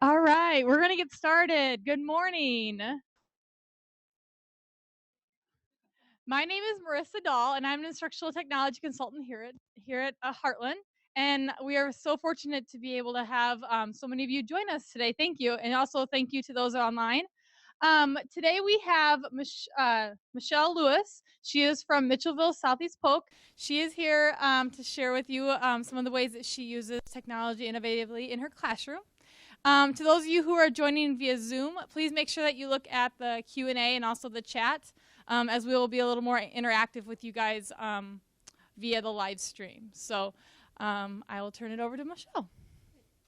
All right, we're going to get started. Good morning. My name is Marissa Dahl, and I'm an instructional technology consultant here at Heartland. And we are so fortunate to be able to have so many of you join us today. Thank you, and also thank you to those online. Today we have Michelle Lewis. She is from Mitchellville, Southeast Polk. She is here to share with you some of the ways that she uses technology innovatively in her classroom. To those of you who are joining via Zoom, please make sure that you look at the Q&A and also the chat, as we will be a little more interactive with you guys via the live stream. So I will turn it over to Michelle.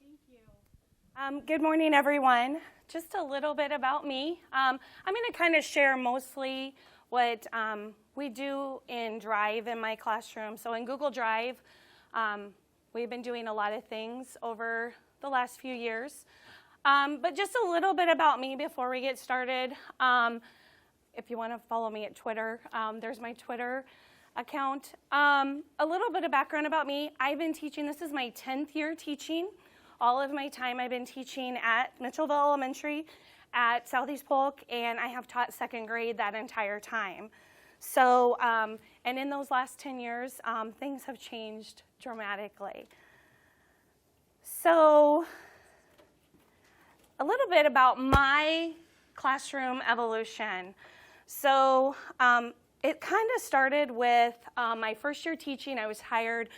Thank you. Good morning, everyone. Just a little bit about me. I'm going to kind of share mostly what we do in Drive in my classroom. So in Google Drive, we've been doing a lot of things over the last few years. But just a little bit about me before we get started. If you want to follow me at Twitter, there's my Twitter account. A little bit of background about me. I've been teaching, this is my 10th year teaching. All of my time I've been teaching at Mitchellville Elementary, at Southeast Polk, and I have taught second grade that entire time. So, and in those last 10 years, things have changed dramatically. So, a little bit about my classroom evolution. So, it kind of started with my first year teaching. I was hired,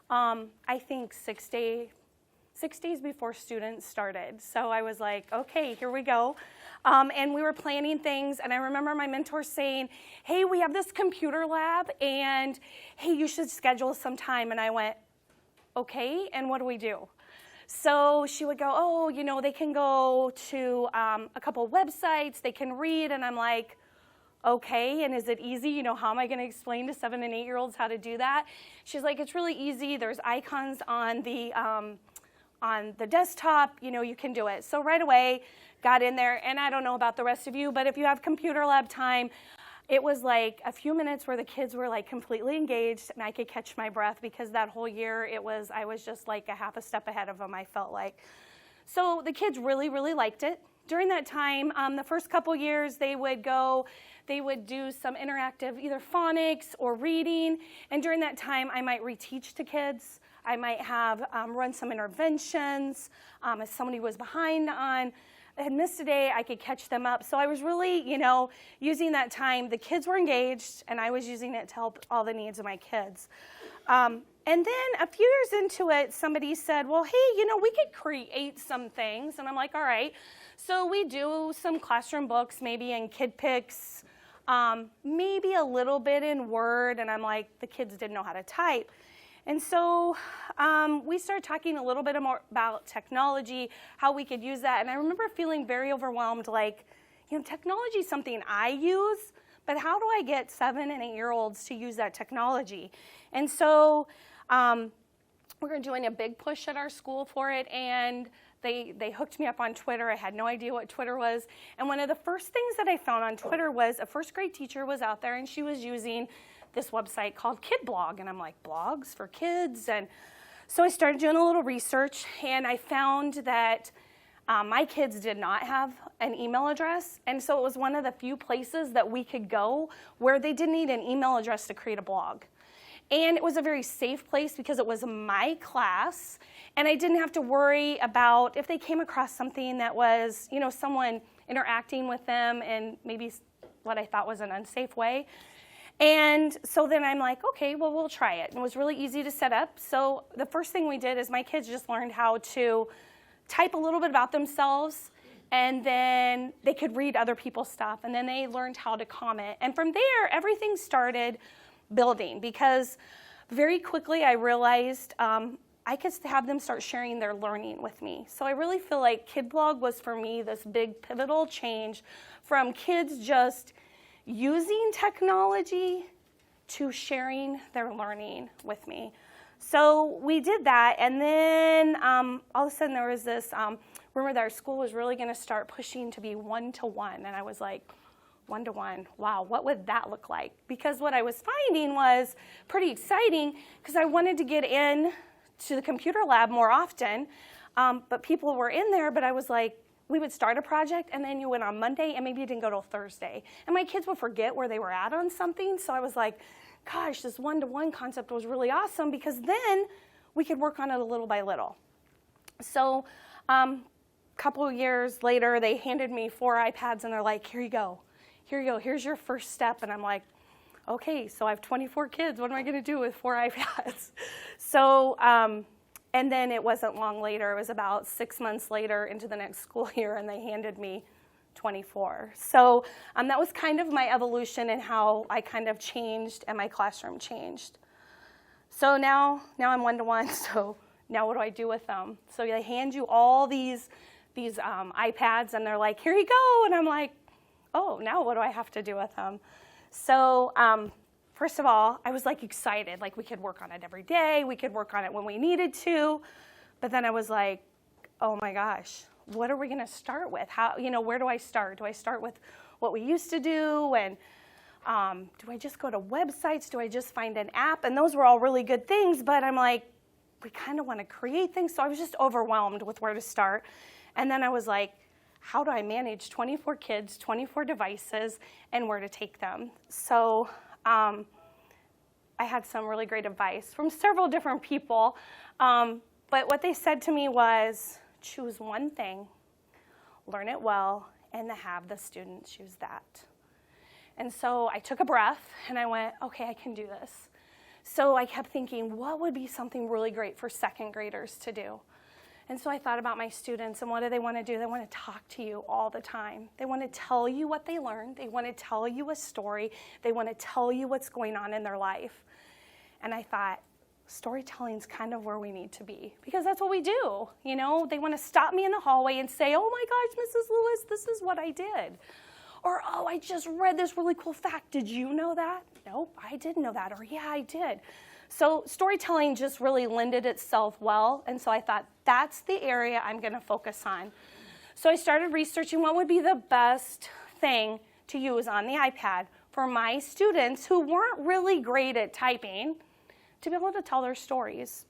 I think, 6 days before students started. So I was like, okay, here we go. And we were planning things, and I remember my mentor saying, hey, we have this computer lab, and hey, you should schedule some time. And I went, okay, and what do we do? So she would go, oh, you know, they can go to a couple websites, they can read, and I'm like, okay, and is it easy? You know, how am I going to explain to 7- and 8-year-olds how to do that? She's like, it's really easy. There's icons on the desktop, you know, you can do it. So right away, got in there, and I don't know about the rest of you, but if you have computer lab time, it was like a few minutes where the kids were like completely engaged, and I could catch my breath because that whole year I was just like a half a step ahead of them, I felt like. So the kids really, really liked it. During that time, the first couple years, they would do some interactive, either phonics or reading, and during that time, I might reteach to kids. I might have run some interventions. If somebody was behind had missed a day, I could catch them up. So I was really, you know, using that time. The kids were engaged, and I was using it to help all the needs of my kids. And then a few years into it, somebody said, well, hey, you know, we could create some things. And I'm like, all right. So we do some classroom books, maybe in KidPix, maybe a little bit in Word. And I'm like, the kids didn't know how to type. And so we started talking a little bit more about technology, how we could use that. And I remember feeling very overwhelmed, like, you know, technology is something I use, but how do I get 7- and 8-year-olds to use that technology? And so we're doing a big push at our school for it, and they hooked me up on Twitter. I had no idea what Twitter was. And one of the first things that I found on Twitter was a first grade teacher was out there, and she was using this website called Kid Blog, and I'm like, blogs for kids? And so I started doing a little research, and I found that my kids did not have an email address, and so it was one of the few places that we could go where they didn't need an email address to create a blog. And it was a very safe place because it was my class, and I didn't have to worry about if they came across something that was, you know, someone interacting with them in maybe what I thought was an unsafe way. And so then I'm like, okay, well, we'll try it. And it was really easy to set up. So the first thing we did is my kids just learned how to type a little bit about themselves, and then they could read other people's stuff, and then they learned how to comment. And from there, everything started building, because very quickly I realized I could have them start sharing their learning with me. So I really feel like Kid Blog was, for me, this big pivotal change from kids just using technology to sharing their learning with me. So we did that, and then all of a sudden there was this rumor that our school was really going to start pushing to be one-to-one, and I was like, one-to-one, wow, what would that look like? Because what I was finding was pretty exciting, because I wanted to get in to the computer lab more often. But people were in there, but I was like, we would start a project, and then you went on Monday, and maybe you didn't go till Thursday. And my kids would forget where they were at on something, so I was like, gosh, this one-to-one concept was really awesome, because then we could work on it a little by little. So a couple of years later, they handed me 4 iPads, and they're like, here you go, here's your first step. And I'm like, okay, so I have 24 kids. What am I going to do with 4 iPads? So, and then it wasn't long later. It was about 6 months later into the next school year, and they handed me 24. So that was kind of my evolution and how I kind of changed and my classroom changed. So now I'm one-to-one, so now what do I do with them? So they hand you all these iPads, and they're like, here you go. And I'm like, oh, now what do I have to do with them? So first of all, I was like excited, like we could work on it every day, we could work on it when we needed to. But then I was like, oh my gosh, what are we going to start with? How, where do I start? Do I start with what we used to do? And do I just go to websites? Do I just find an app? And those were all really good things, but I'm like, we kind of want to create things. So I was just overwhelmed with where to start. And then I was like, how do I manage 24 kids, 24 devices, and where to take them? So I had some really great advice from several different people. But what they said to me was, choose one thing, learn it well, and have the students choose that. And so I took a breath, and I went, okay, I can do this. So I kept thinking, what would be something really great for second graders to do? And so I thought about my students, and what do they want to do? They want to talk to you all the time. They want to tell you what they learned. They want to tell you a story. They want to tell you what's going on in their life. And I thought, storytelling's kind of where we need to be, because that's what we do. They want to stop me in the hallway and say, oh my gosh, Mrs. Lewis, this is what I did. Or, oh, I just read this really cool fact. Did you know that? Nope, I didn't know that. Or, yeah, I did. So storytelling just really lended itself well, and so I thought, that's the area I'm going to focus on. So I started researching what would be the best thing to use on the iPad for my students who weren't really great at typing to be able to tell their stories.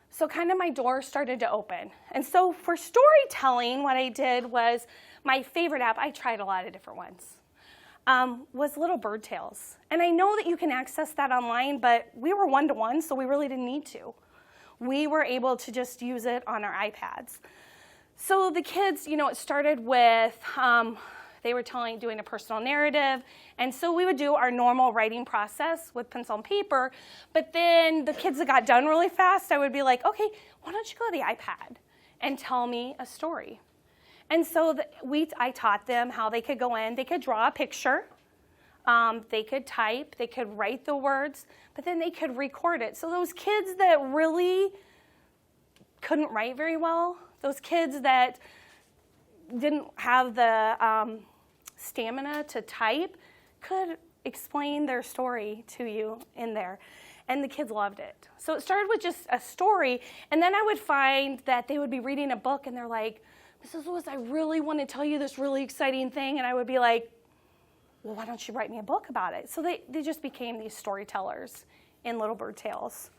So kind of my door started to open. And so for storytelling, what I did was my favorite app, I tried a lot of different ones, was Little Bird Tales. And I know that you can access that online, but we were one-to-one, so we really didn't need to. We were able to just use it on our iPads. So the kids, it started with, they were doing a personal narrative, and so we would do our normal writing process with pencil and paper, but then the kids that got done really fast, I would be like, okay, why don't you go to the iPad and tell me a story? And so I taught them how they could go in, they could draw a picture, they could type, they could write the words, but then they could record it. So those kids that really couldn't write very well, those kids that didn't have the stamina to type, could explain their story to you in there. And the kids loved it. So it started with just a story, and then I would find that they would be reading a book, and they're like, Mrs. Lewis, I really want to tell you this really exciting thing. And I would be like, well, why don't you write me a book about it? So they just became these storytellers in Little Bird Tales.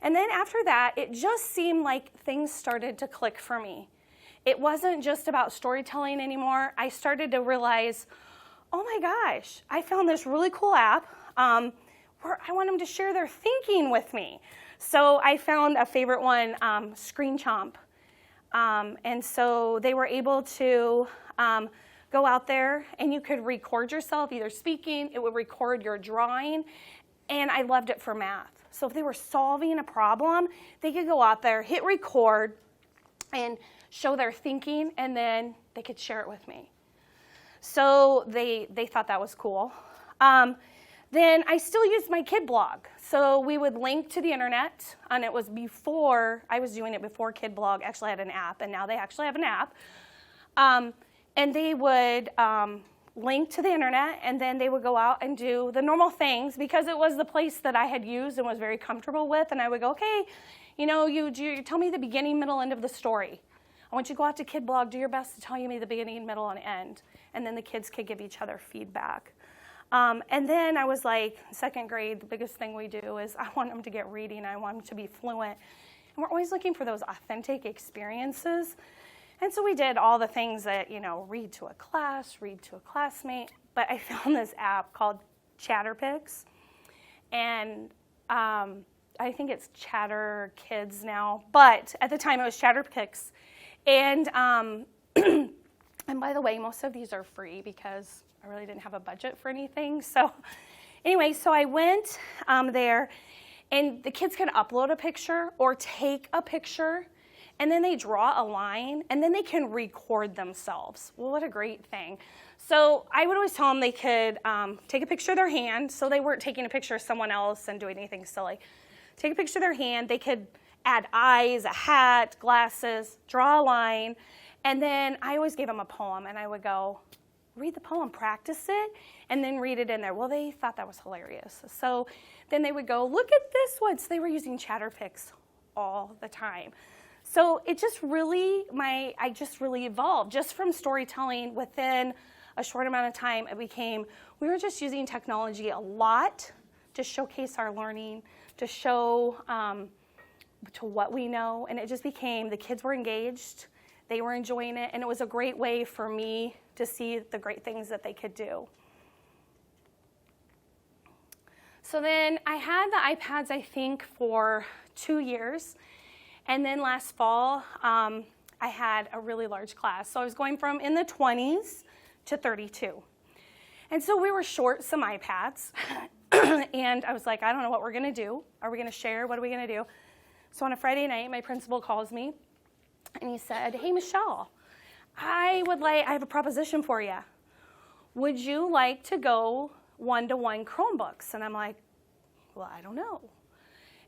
And then after that, it just seemed like things started to click for me. It wasn't just about storytelling anymore. I started to realize, oh my gosh, I found this really cool app where I want them to share their thinking with me. So I found a favorite one, Screen Chomp. And so they were able to go out there, and you could record yourself either speaking, it would record your drawing, and I loved it for math. So if they were solving a problem, they could go out there, hit record, and show their thinking, and then they could share it with me. So they thought that was cool. Then I still used my kid blog. So we would link to the internet, and it was before, I was doing it before Kid Blog actually had an app, and now they actually have an app. And they would link to the internet, and then they would go out and do the normal things, because it was the place that I had used and was very comfortable with, and I would go, okay, you tell me the beginning, middle, end of the story. I want you to go out to Kid Blog, do your best to tell me the beginning, middle, and end. And then the kids could give each other feedback. And then I was like, second grade, the biggest thing we do is I want them to get reading. I want them to be fluent. And we're always looking for those authentic experiences. And so we did all the things that, read to a class, read to a classmate. But I found this app called Chatterpix. And I think it's Chatter Kids now. But at the time, it was Chatterpix. And, and by the way, most of these are free because I really didn't have a budget for anything. So anyway, so I went there. And the kids can upload a picture or take a picture, and then they draw a line, and then they can record themselves. Well, what a great thing. So I would always tell them they could take a picture of their hand, so they weren't taking a picture of someone else and doing anything silly. Take a picture of their hand. They could add eyes, a hat, glasses, draw a line, and then I always gave them a poem, and I would go, read the poem, practice it, and then read it in there. Well, they thought that was hilarious. So then they would go, look at this one. So they were using Chatterpix all the time. So it just really, I just really evolved. Just from storytelling, within a short amount of time, we were just using technology a lot to showcase our learning, to show to what we know. And it just became, the kids were engaged, they were enjoying it, and it was a great way for me to see the great things that they could do. So then I had the iPads, I think, for 2 years. And then last fall, I had a really large class. So I was going from in the 20s to 32. And so we were short some iPads. And I was like, I don't know what we're going to do. Are we going to share? What are we going to do? So on a Friday night, my principal calls me. And he said, hey, Michelle, I have a proposition for you. Would you like to go one-to-one Chromebooks? And I'm like, well, I don't know.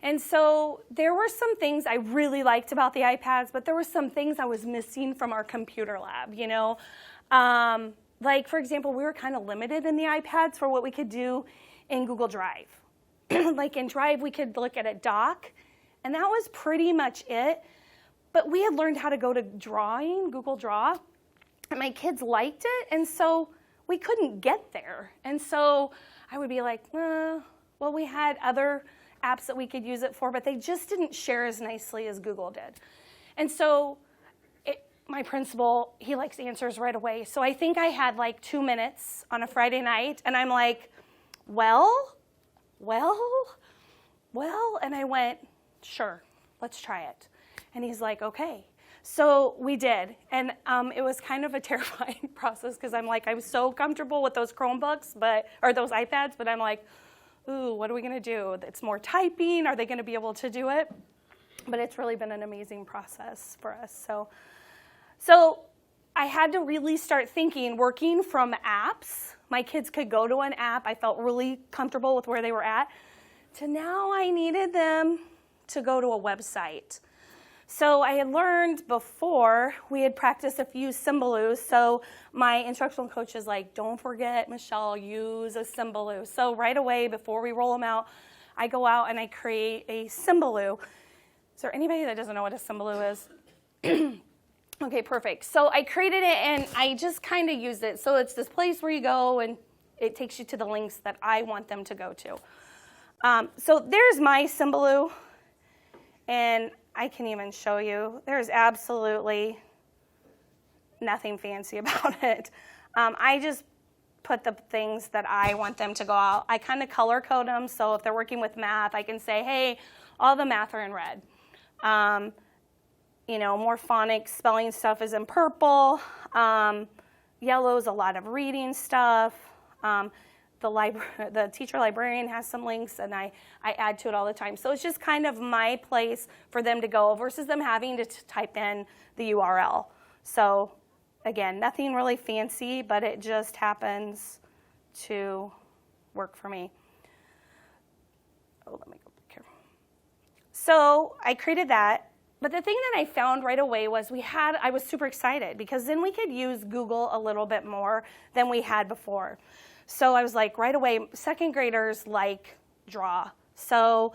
And so there were some things I really liked about the iPads, but there were some things I was missing from our computer lab, Like, for example, we were kind of limited in the iPads for what we could do in Google Drive. Like in Drive, we could look at a doc, and that was pretty much it. But we had learned how to go to drawing, Google Draw, and my kids liked it, and so we couldn't get there. And so I would be like, well, we had other apps that we could use it for, but they just didn't share as nicely as Google did. And so my principal, he likes answers right away. So I think I had like 2 minutes on a Friday night, and I'm like, well, and I went, sure, let's try it. And he's like, okay. So we did. And it was kind of a terrifying process because I'm like, so comfortable with those Chromebooks, or those iPads, but I'm like, ooh, what are we going to do? It's more typing. Are they going to be able to do it? But it's really been an amazing process for us. So I had to really start thinking, working from apps. My kids could go to an app. I felt really comfortable with where they were at. To now I needed them to go to a website. So I had learned before, we had practiced a few Symbolos. So my instructional coach is like, don't forget, Michelle, use a Symbolo. So right away, before we roll them out, I go out and I create a Symbolo. Is there anybody that doesn't know what a Symbolo is? Okay, perfect. So I created it and I just kind of used it. So it's this place where you go and it takes you to the links that I want them to go to. So there's my Symbolo, and I can even show you. There's absolutely nothing fancy about it. I just put the things that I want them to go out. I kind of color code them, so if they're working with math, I can say, hey, all the math are in red. More phonics, spelling stuff is in purple. Yellow's a lot of reading stuff. The teacher librarian has some links, and I add to it all the time. So it's just kind of my place for them to go versus them having to type in the URL. So again, nothing really fancy, but it just happens to work for me. Oh, let me go back here. So I created that. But the thing that I found right away was I was super excited because then we could use Google a little bit more than we had before. So I was like, right away, second graders like Draw. So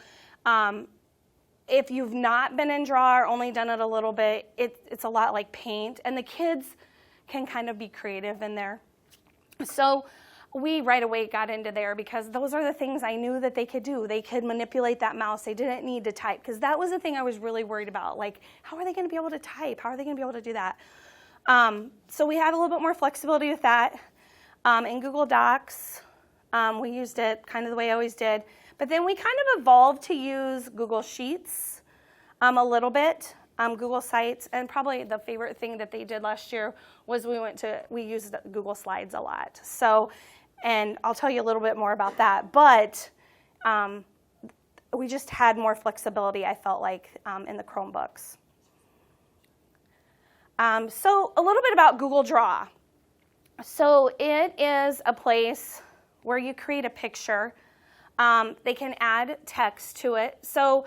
if you've not been in Draw or only done it a little bit, it's a lot like Paint. And the kids can kind of be creative in there. So we right away got into there because those are the things I knew that they could do. They could manipulate that mouse. They didn't need to type, because that was the thing I was really worried about. Like, how are they going to be able to type? How are they going to be able to do that? So we had a little bit more flexibility with that. In Google Docs, we used it kind of the way I always did. But then we kind of evolved to use Google Sheets a little bit, Google Sites, and probably the favorite thing that they did last year was we used Google Slides a lot. So, and I'll tell you a little bit more about that. But we just had more flexibility, I felt like, in the Chromebooks. So a little bit about Google Draw. So it is a place where you create a picture. They can add text to it. So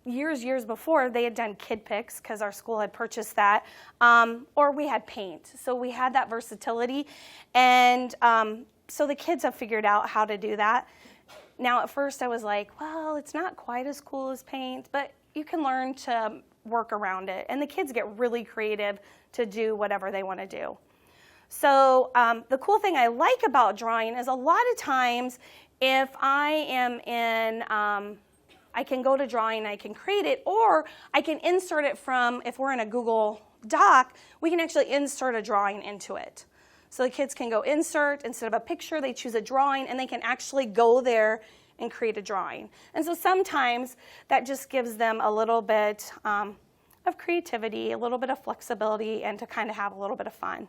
years before, they had done kid pics because our school had purchased that, or we had paint. So we had that versatility, and so the kids have figured out how to do that. Now, at first I was like, well, it's not quite as cool as paint, but you can learn to work around it, and the kids get really creative to do whatever they want to do. So the cool thing I like about drawing is a lot of times if I am in, I can go to drawing, I can create it, or I can insert it from, if we're in a Google Doc, we can actually insert a drawing into it. So the kids can go insert, instead of a picture, they choose a drawing, and they can actually go there and create a drawing. And so sometimes that just gives them a little bit of creativity, a little bit of flexibility, and to kind of have a little bit of fun.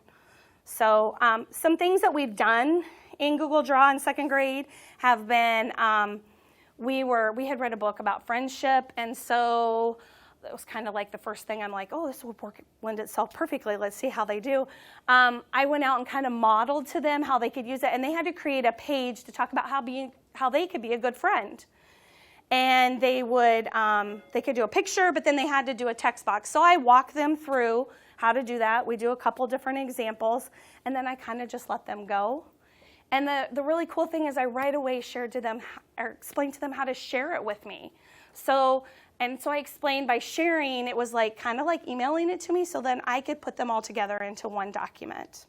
So some things that we've done in Google Draw in second grade have been, we had read a book about friendship, and so it was kind of like the first thing I'm like, oh, this will lend itself perfectly. Let's see how they do. I went out and kind of modeled to them how they could use it, and they had to create a page to talk about how they could be a good friend. And they could do a picture, but then they had to do a text box. So I walked them through how to do that. We do a couple different examples, and then I kind of just let them go. And the really cool thing is I right away explained to them how to share it with me. So I explained by sharing, it was like kind of like emailing it to me, so then I could put them all together into one document.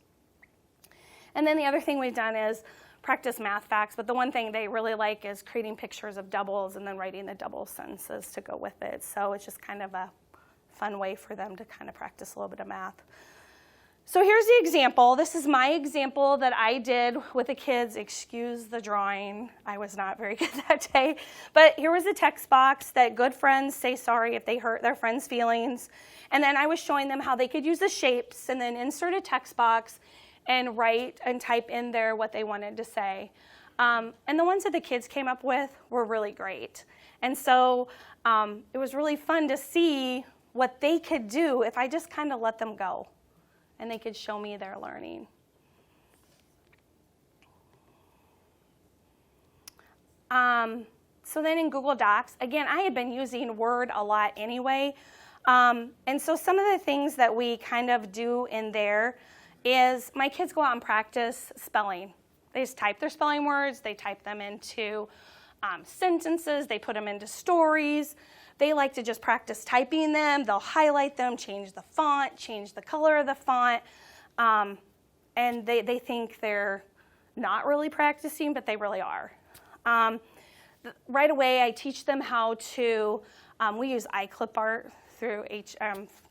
And then the other thing we've done is practice math facts, but the one thing they really like is creating pictures of doubles and then writing the double sentences to go with it. So it's just kind of a fun way for them to kind of practice a little bit of math. So here's the example. This is my example that I did with the kids. Excuse the drawing. I was not very good that day. But here was a text box that good friends say sorry if they hurt their friends' feelings. And then I was showing them how they could use the shapes and then insert a text box and write and type in there what they wanted to say. And the ones that the kids came up with were really great. And so it was really fun to see what they could do if I just kind of let them go. And they could show me their learning. So then in Google Docs, again, I had been using Word a lot anyway. And so some of the things that we kind of do in there is my kids go out and practice spelling. They just type their spelling words. They type them into sentences. They put them into stories. They like to just practice typing them. They'll highlight them, change the font, change the color of the font. And they think they're not really practicing, but they really are. Right away, I teach them how to, we use iClip art through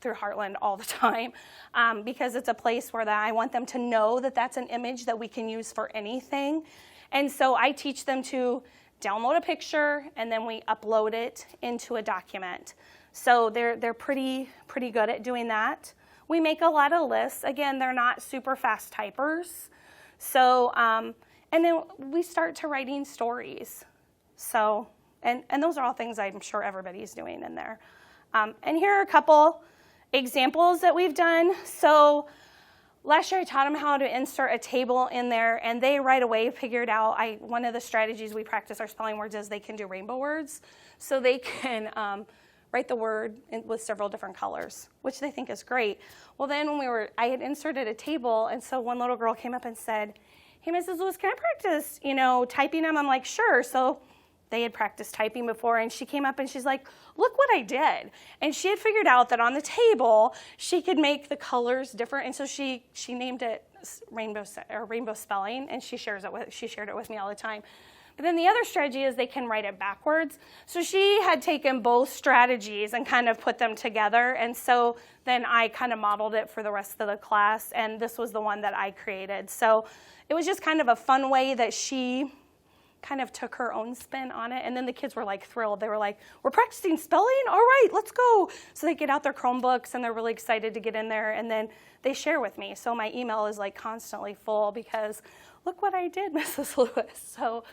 Heartland all the time because it's a place where I want them to know that that's an image that we can use for anything. And so I teach them to download a picture, and then we upload it into a document. So they're pretty good at doing that. We make a lot of lists. Again, they're not super fast typers. So, and then we start to writing stories. So, and those are all things I'm sure everybody's doing in there. And here are a couple examples that we've done. So last year I taught them how to insert a table in there, and they right away figured out, one of the strategies we practice our spelling words is they can do rainbow words. So they can write the word with several different colors, which they think is great. Well, then I had inserted a table, and so one little girl came up and said, hey, Mrs. Lewis, can I practice, typing them? I'm like, sure. So they had practiced typing before, and she came up and she's like, look what I did. And she had figured out that on the table, she could make the colors different, and so she named it rainbow spelling, and she shared it with me all the time. But then the other strategy is they can write it backwards. So she had taken both strategies and kind of put them together, and so then I kind of modeled it for the rest of the class, and this was the one that I created. So it was just kind of a fun way that she kind of took her own spin on it, and then the kids were like thrilled. They were like, we're practicing spelling? All right, let's go. So they get out their Chromebooks, and they're really excited to get in there, and then they share with me. So my email is like constantly full because look what I did, Mrs. Lewis. So.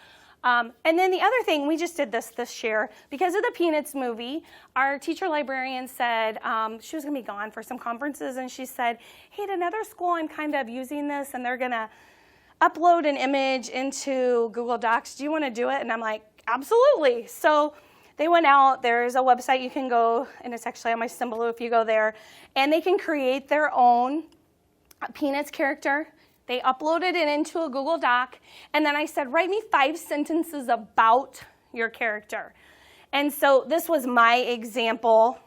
And then the other thing, we just did this year. Because of the Peanuts movie, our teacher librarian said she was going to be gone for some conferences, and she said, hey, at another school I'm kind of using this, and they're going to upload an image into Google Docs. Do you want to do it? And I'm like, absolutely. So they went out. There's a website you can go, and it's actually on my symbol if you go there, and they can create their own Peanuts character. They uploaded it into a Google Doc, and then I said, write me 5 sentences about your character. And so this was my example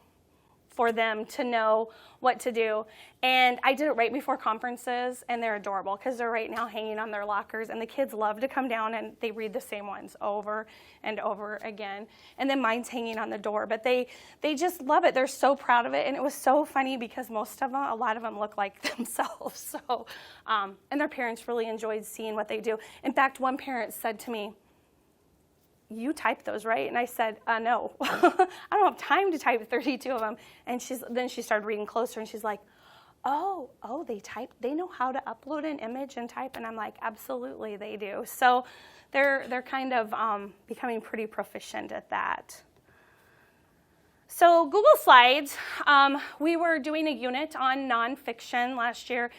for them to know what to do. And I did it right before conferences, and they're adorable because they're right now hanging on their lockers, and the kids love to come down and they read the same ones over and over again. And then mine's hanging on the door, but they just love it. They're so proud of it, and it was so funny because a lot of them look like themselves. So, and their parents really enjoyed seeing what they do. In fact, one parent said to me, you type those, right? And I said, no, I don't have time to type 32 of them. And then she started reading closer, and she's like, oh, they know how to upload an image and type. And I'm like, absolutely, they do. So they're kind of becoming pretty proficient at that. So Google Slides, we were doing a unit on nonfiction last year,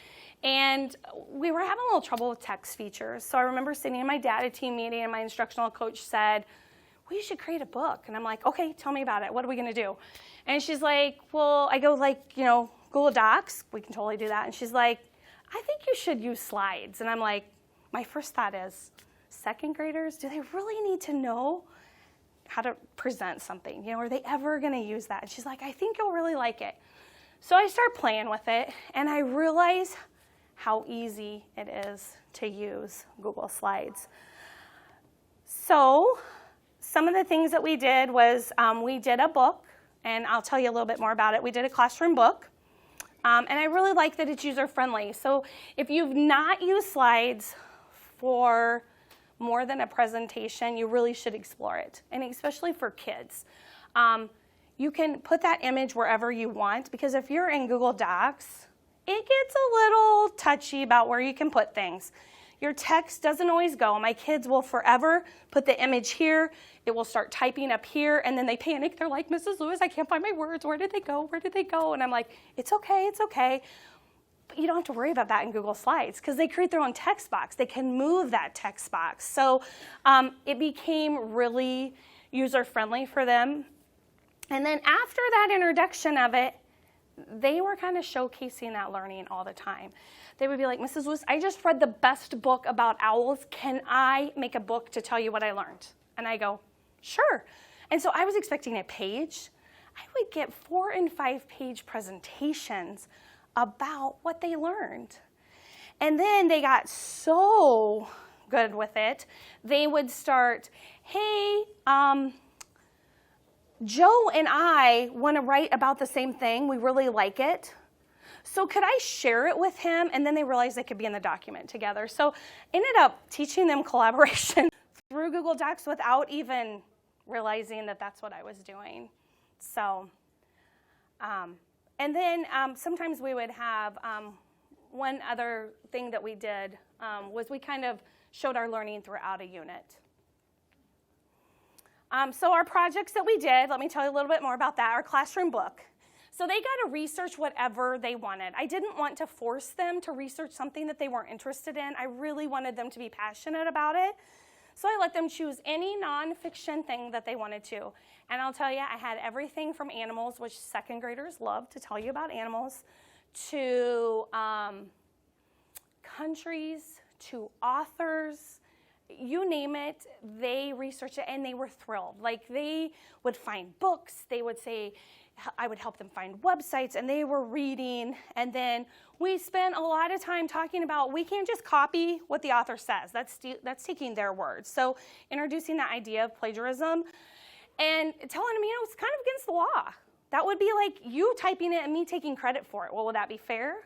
and we were having a little trouble with text features. So I remember sitting in my data team meeting, and my instructional coach said, well, you should create a book. And I'm like, okay, tell me about it. What are we going to do? And she's like, well, I go like, Google Docs. We can totally do that. And she's like, I think you should use slides. And I'm like, my first thought is, second graders, do they really need to know how to present something? Are they ever going to use that? And she's like, I think you'll really like it. So I start playing with it, and I realize how easy it is to use Google Slides. So some of the things that we did was we did a book, and I'll tell you a little bit more about it. We did a classroom book, and I really like that it's user-friendly. So if you've not used slides for more than a presentation, you really should explore it, and especially for kids. You can put that image wherever you want, because if you're in Google Docs, it gets a little touchy about where you can put things. Your text doesn't always go. My kids will forever put the image here. It will start typing up here, and then they panic. They're like, Mrs. Lewis, I can't find my words. Where did they go? Where did they go? And I'm like, it's okay, it's okay. But you don't have to worry about that in Google Slides because they create their own text box. They can move that text box. So it became really user-friendly for them. And then after that introduction of it, they were kind of showcasing that learning all the time. They would be like, Mrs. Lewis, I just read the best book about owls. Can I make a book to tell you what I learned? And I go, sure. And so I was expecting a page. I would get 4- and 5-page presentations about what they learned. And then they got so good with it, they would start, hey, Joe and I want to write about the same thing. We really like it. So could I share it with him? And then they realized they could be in the document together. So ended up teaching them collaboration through Google Docs without even realizing that that's what I was doing. So, and then sometimes we would have one other thing that we did was we kind of showed our learning throughout a unit. So our projects that we did, let me tell you a little bit more about that, our classroom book. So they got to research whatever they wanted. I didn't want to force them to research something that they weren't interested in. I really wanted them to be passionate about it. So I let them choose any nonfiction thing that they wanted to. And I'll tell you, I had everything from animals, which second graders love to tell you about animals, to countries, to authors, you name it, they researched it and they were thrilled. Like they would find books, they would say, I would help them find websites, and they were reading. And then we spent a lot of time talking about we can't just copy what the author says. That's taking their words. So introducing that idea of plagiarism and telling them, it's kind of against the law. That would be like you typing it and me taking credit for it. Well, would that be fair?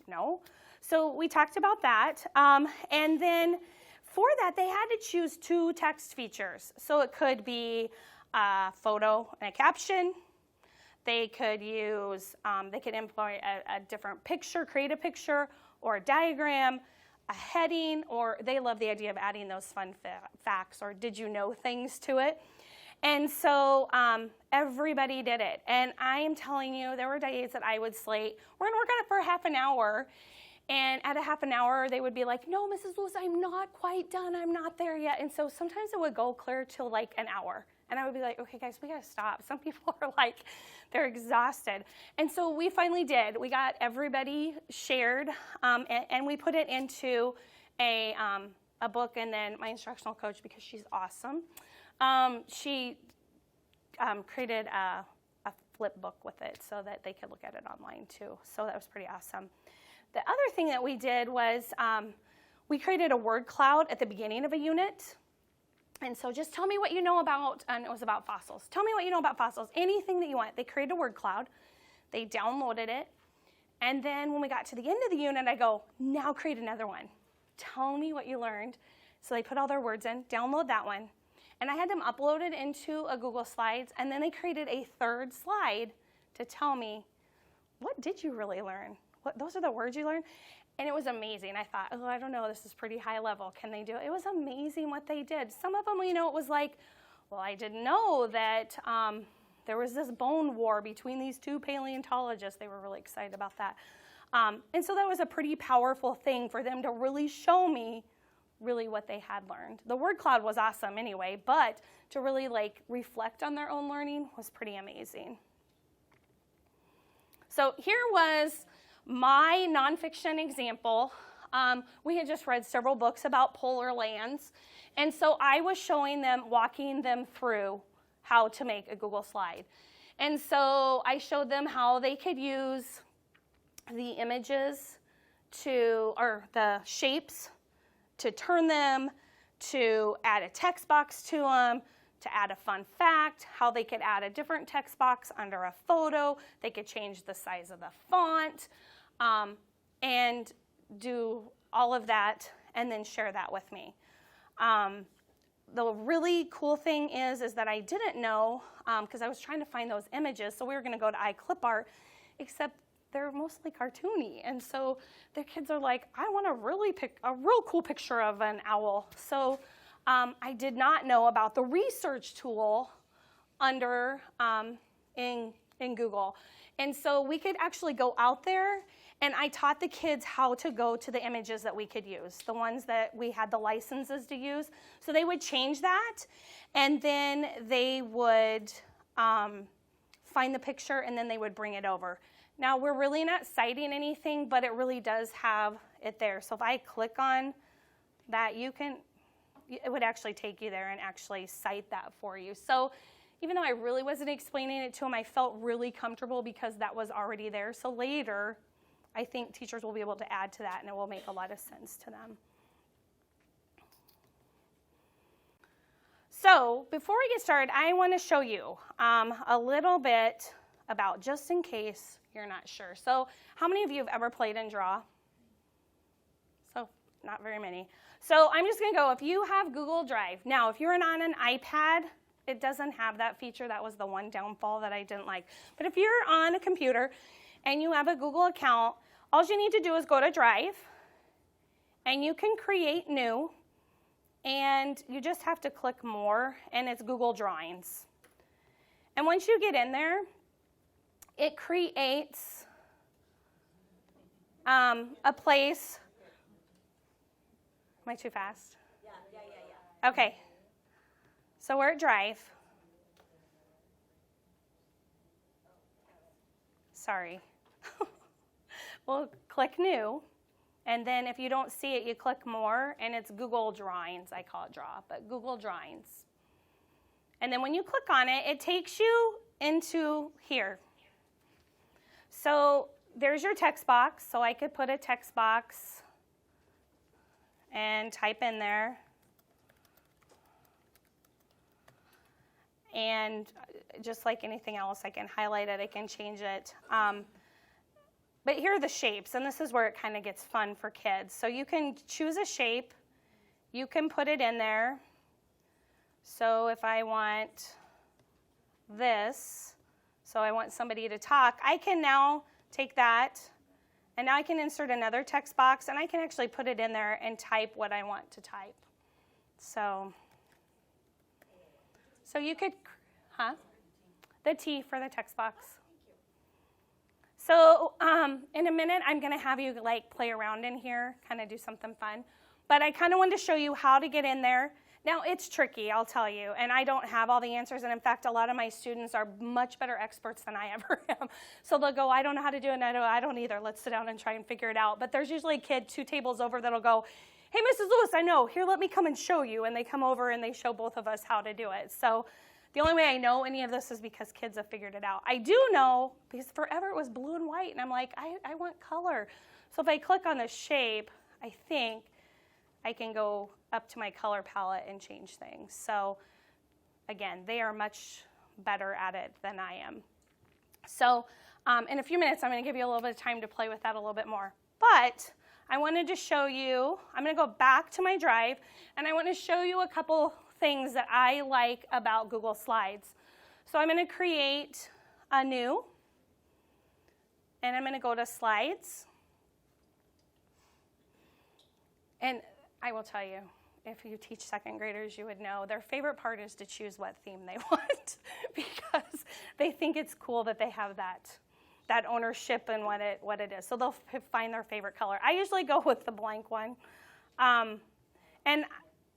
No. So we talked about that. And then for that, they had to choose 2 text features. So it could be a photo and a caption. They could use, they could employ a different picture, create a picture or a diagram, a heading, or they love the idea of adding those fun facts or did you know things to it. And so everybody did it. And I am telling you, there were days that I would slate, we're going to work on it for half an hour. And at a half an hour, they would be like, no, Mrs. Lewis, I'm not quite done. I'm not there yet. And so sometimes it would go clear till like an hour. And I would be like, okay, guys, we got to stop. Some people are like, they're exhausted. And so we finally did. We got everybody shared, and we put it into a book. And then my instructional coach, because she's awesome, she created a flip book with it so that they could look at it online too. So that was pretty awesome. The other thing that we did was we created a word cloud at the beginning of a unit. And so just tell me what you know about, and it was about fossils. Tell me what you know about fossils, anything that you want. They created a word cloud. They downloaded it. And then when we got to the end of the unit, I go, now create another one. Tell me what you learned. So they put all their words in, download that one. And I had them upload it into a Google Slides, and then they created a third slide to tell me, what did you really learn? Those are the words you learned? And it was amazing. I thought, I don't know, this is pretty high level. Can they do it? It was amazing what they did. Some of them, it was like, well, I didn't know that there was this bone war between these 2 paleontologists. They were really excited about that. And so that was a pretty powerful thing for them to really show me really what they had learned. The word cloud was awesome anyway, but to really reflect on their own learning was pretty amazing. So here was my nonfiction example. We had just read several books about polar lands, and so I was showing them, walking them through how to make a Google slide. And so I showed them how they could use the images or the shapes to turn them, to add a text box to them, to add a fun fact, how they could add a different text box under a photo. They could change the size of the font, and do all of that and then share that with me. The really cool thing is that I didn't know, because I was trying to find those images, so we were going to go to iClipArt, except they're mostly cartoony. And so their kids are like, I want to really pick a real cool picture of an owl. So I did not know about the research tool under in Google. And so we could actually go out there, and I taught the kids how to go to the images that we could use, the ones that we had the licenses to use. So they would change that, and then they would find the picture, and then they would bring it over. Now, we're really not citing anything, but it really does have it there. So if I click on that, it would actually take you there and actually cite that for you. So even though I really wasn't explaining it to them, I felt really comfortable because that was already there. So later, I think teachers will be able to add to that, and it will make a lot of sense to them. So before we get started, I want to show you a little bit about, just in case you're not sure. So how many of you have ever played and draw? So not very many. So I'm just going to go, if you have Google Drive. Now, if you're on an iPad, it doesn't have that feature. That was the one downfall that I didn't like. But if you're on a computer and you have a Google account, all you need to do is go to Drive, and you can create new, and you just have to click more, and it's Google Drawings. And once you get in there, it creates a place. Am I too fast? Yeah. Okay. So we're at Drive. Sorry. We'll click New, And then if you don't see it, you click more, and it's Google Drawings. I call it Draw, but Google Drawings. And then when you click on it, it takes you into here. So there's your text box. So I could put a text box and type in there. And just like anything else, I can highlight it, I can change it. But here are the shapes, and this is where it kind of gets fun for kids. So you can choose a shape, you can put it in there. So if I want this, so I want somebody to talk, I can now take that, and now I can insert another text box, and I can actually put it in there and type what I want to type. So you could, the T for the text box. So in a minute, I'm going to have you like play around in here, kind of do something fun. But I kind of wanted to show you how to get in there. Now, it's tricky, I'll tell you, and I don't have all the answers. And in fact, a lot of my students are much better experts than I ever am. So they'll go, I don't know how to do it, and I don't either. Let's sit down and try and figure it out. But there's usually a kid 2 tables over that'll go, hey, Mrs. Lewis, I know. Here, let me come and show you. And they come over and they show both of us how to do it. So the only way I know any of this is because kids have figured it out. I do know because forever it was blue and white, and I'm like, I want color. So if I click on the shape, I think I can go up to my color palette and change things. So again, they are much better at it than I am. So in a few minutes, I'm going to give you a little bit of time to play with that a little bit more. But I wanted to show you, I'm going to go back to my drive, and I want to show you a couple things that I like about Google Slides. So I'm going to create a new, and I'm going to go to Slides. And I will tell you, if you teach second graders, you would know their favorite part is to choose what theme they want because they think it's cool that they have that ownership in what it is. So they'll find their favorite color. I usually go with the blank one. And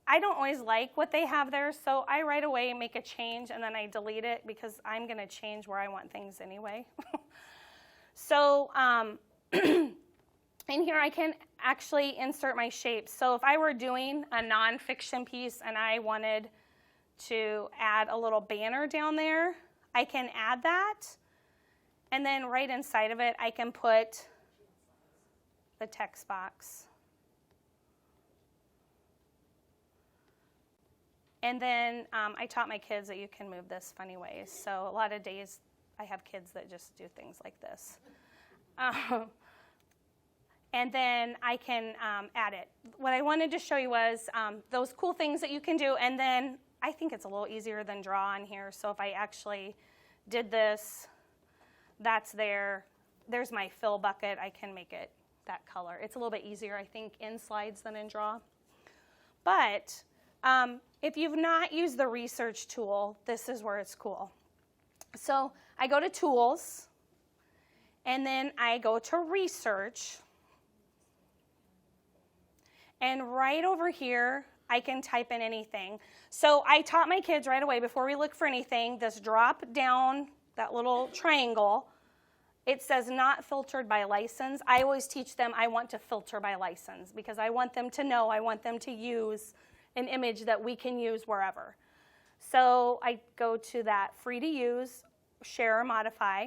I don't always like what they have there, so I right away make a change and then I delete it because I'm going to change where I want things anyway. So in here I can actually insert my shapes. So if I were doing a nonfiction piece and I wanted to add a little banner down there, I can add that. And then right inside of it, I can put the text box. And then I taught my kids that you can move this funny ways. So a lot of days I have kids that just do things like this. And then I can add it. What I wanted to show you was those cool things that you can do. And then I think it's a little easier than draw on here. So if I actually did this, that's there. There's my fill bucket. I can make it that color. It's a little bit easier, I think, in Slides than in Draw. But if you've not used the research tool, this is where it's cool. So I go to Tools, and then I go to Research. And right over here, I can type in anything. So I taught my kids right away, before we look for anything, this drop down, that little triangle, it says not filtered by license. I always teach them I want to filter by license because I want them to know, I want them to use an image that we can use wherever. So I go to that free to use, share or modify,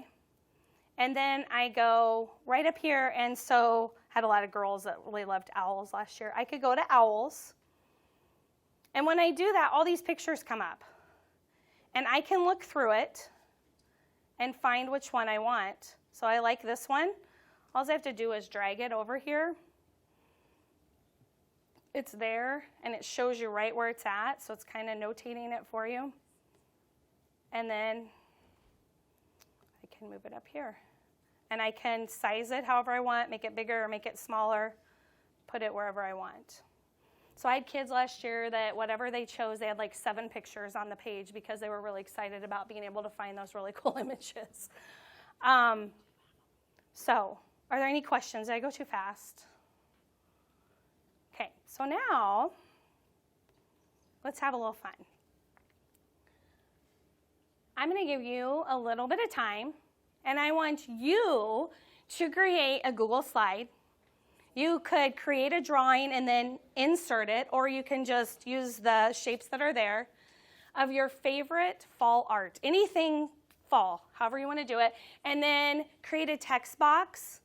and then I go right up here, and so had a lot of girls that really loved owls last year. I could go to owls, and when I do that, all these pictures come up, and I can look through it and find which one I want. So I like this one. All I have to do is drag it over here. It's there, and it shows you right where it's at, so it's kind of notating it for you. And then I can move it up here. And I can size it however I want, make it bigger or make it smaller, put it wherever I want. So I had kids last year that whatever they chose, they had like 7 pictures on the page because they were really excited about being able to find those really cool images. So are there any questions? Did I go too fast? Okay, so now let's have a little fun. I'm going to give you a little bit of time, and I want you to create a Google slide. You could create a drawing and then insert it, or you can just use the shapes that are there of your favorite fall art. Anything fall, however you want to do it. And then create a text box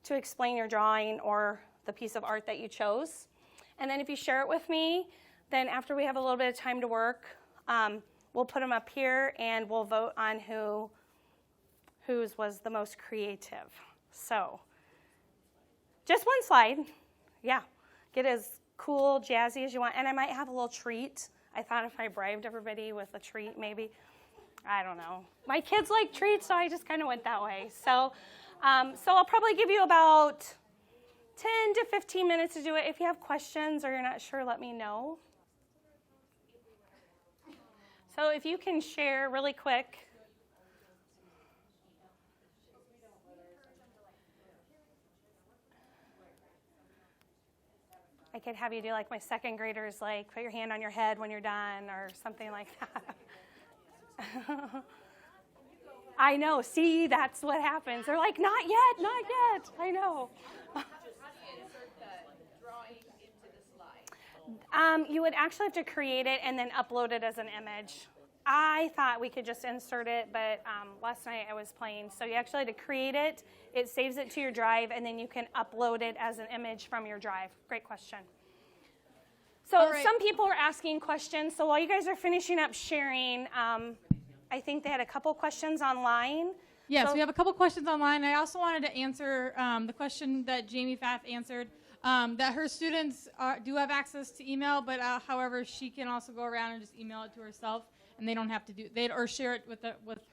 to explain your drawing or the piece of art that you chose. And then if you share it with me, then after we have a little bit of time to work, we'll put them up here and we'll vote on whose was the most creative. So just one slide. Yeah, get as cool, jazzy as you want. And I might have a little treat. I thought if I bribed everybody with a treat, maybe. I don't know. My kids like treats, so I just kind of went that way. So I'll probably give you about 10 to 15 minutes to do it. If you have questions or you're not sure, let me know. So if you can share really quick. I could have you do like my second graders, like put your hand on your head when you're done or something like that. I know. See, that's what happens. They're like, not yet, not yet. I know. How do you insert the drawing into the slide? You would actually have to create it and then upload it as an image. I thought we could just insert it, but last night I was playing. So you actually had to create it. It saves it to your drive, and then you can upload it as an image from your drive. Great question. So some people are asking questions. So while you guys are finishing up sharing, I think they had a couple questions online. Yes, we have a couple questions online. I also wanted to answer the question that Jamie Pfaff answered, that her students do have access to email, but however, she can also go around and just email it to herself, and they don't have to do or share it with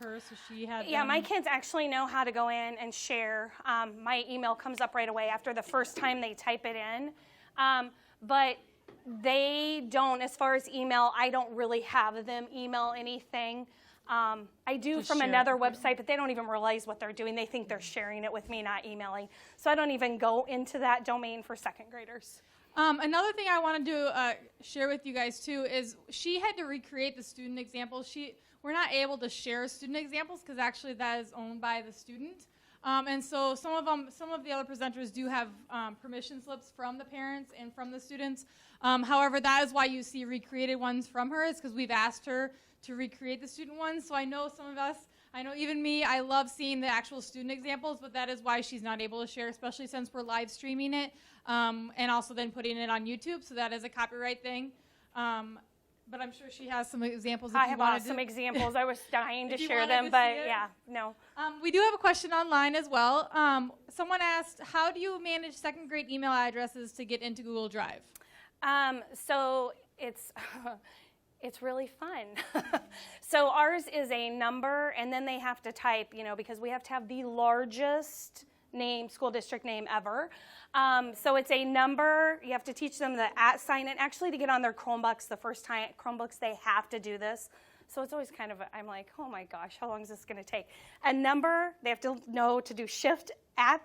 her. So she had. Yeah, my kids actually know how to go in and share. My email comes up right away after the first time they type it in, but they don't. As far as email, I don't really have them email anything. I do just from another website, but they don't even realize what they're doing. They think they're sharing it with me, not emailing. So I don't even go into that domain for second graders. Another thing I wanted to share with you guys too is she had to recreate the student examples. We're not able to share student examples because actually that is owned by the student. And so some of the other presenters do have permission slips from the parents and from the students. However, that is why you see recreated ones from her, is because we've asked her to recreate the student ones. So I know some of us, I know even me, I love seeing the actual student examples, but that is why she's not able to share, especially since we're live streaming it, and also then putting it on YouTube, so that is a copyright thing. But I'm sure she has some examples. I have awesome examples. I was dying to share them, but yeah, no. We do have a question online as well. Someone asked, how do you manage second grade email addresses to get into Google Drive? So it's really fun. So ours is a number, and then they have to type, because we have to have the largest school district name ever. So it's a number. You have to teach them the @ sign, and actually to get on their Chromebooks the first time, Chromebooks, they have to do this. So it's always kind of, I'm like, oh my gosh, how long is this going to take? A number, they have to know to do shift @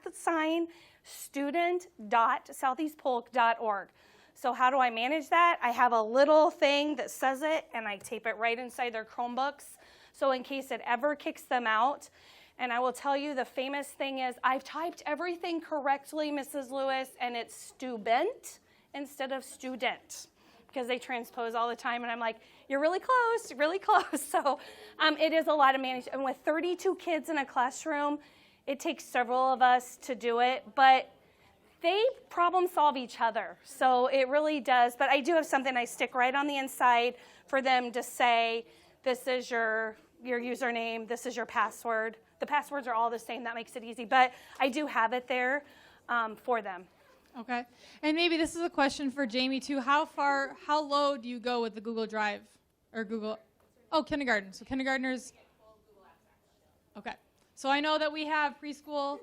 student.southeastpolk.org. So how do I manage that? I have a little thing that says it, and I tape it right inside their Chromebooks. So in case it ever kicks them out, and I will tell you the famous thing is, I've typed everything correctly, Mrs. Lewis, and it's student instead of student, because they transpose all the time, and I'm like, you're really close, really close. So it is a lot of management. And with 32 kids in a classroom, it takes several of us to do it, but they problem solve each other, so it really does. But I do have something I stick right on the inside for them to say, this is your username, this is your password. The passwords are all the same, that makes it easy, but I do have it there for them. Okay, and maybe this is a question for Jamie too. How low do you go with the Google Drive or kindergarten? So kindergartners. Okay, so I know that we have preschool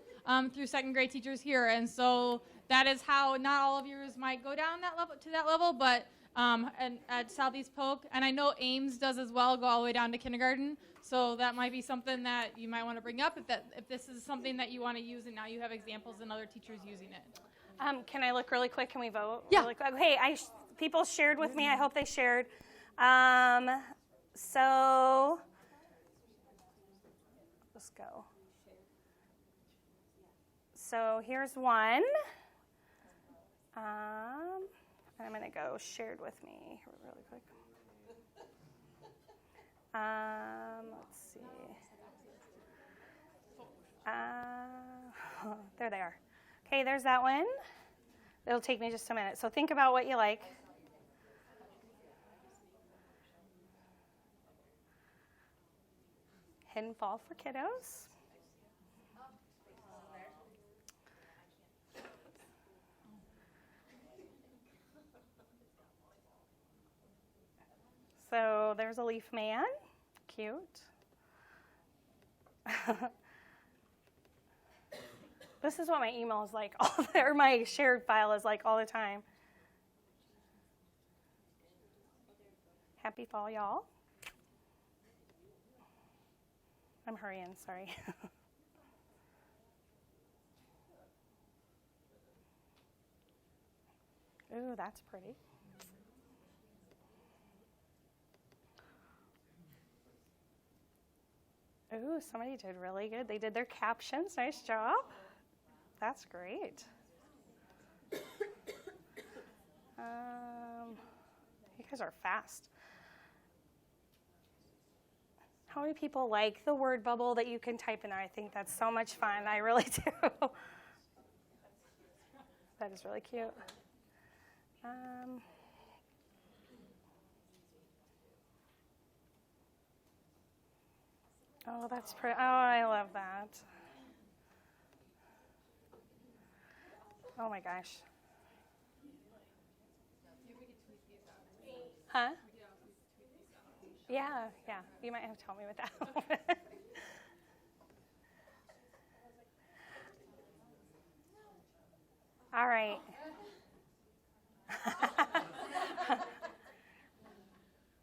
through second grade teachers here, and so that is how not all of yours might go down to that level, but and at Southeast Polk, and I know Ames does as well, go all the way down to kindergarten. So that might be something that you might want to bring up if this is something that you want to use, and now you have examples and other teachers using it. Can I look really quick? Can we vote? Yeah. Really quick? Hey, people shared with me. I hope they shared. So let's go. So here's one. I'm going to go shared with me really quick. Let's see. There they are. Okay, there's that one. It'll take me just a minute. So think about what you like. Hidden Fall for Kiddos. So there's a leaf man. Cute. This is what my email is like, or my shared file is like all the time. Happy fall, y'all. I'm hurrying, sorry. Ooh, that's pretty. Ooh, somebody did really good. They did their captions. Nice job. That's great. You guys are fast. How many people like the word bubble that you can type in there? I think that's so much fun. I really do. That is really cute. Oh, that's pretty. Oh, I love that. Oh my gosh. Huh? Yeah. You might have to help me with that. All right.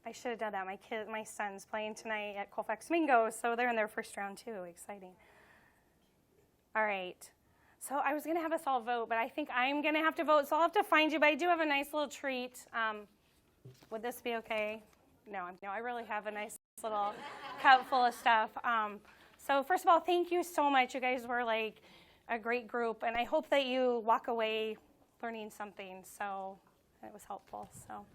I should have done that. My son's playing tonight at Colfax Mingo, so they're in their first round too. Exciting. All right. So I was going to have us all vote, but I think I'm going to have to vote, so I'll have to find you. But I do have a nice little treat. Would this be okay? No, I really have a nice little cup full of stuff. So first of all, thank you so much. You guys were like a great group, and I hope that you walk away learning something. So it was helpful. So.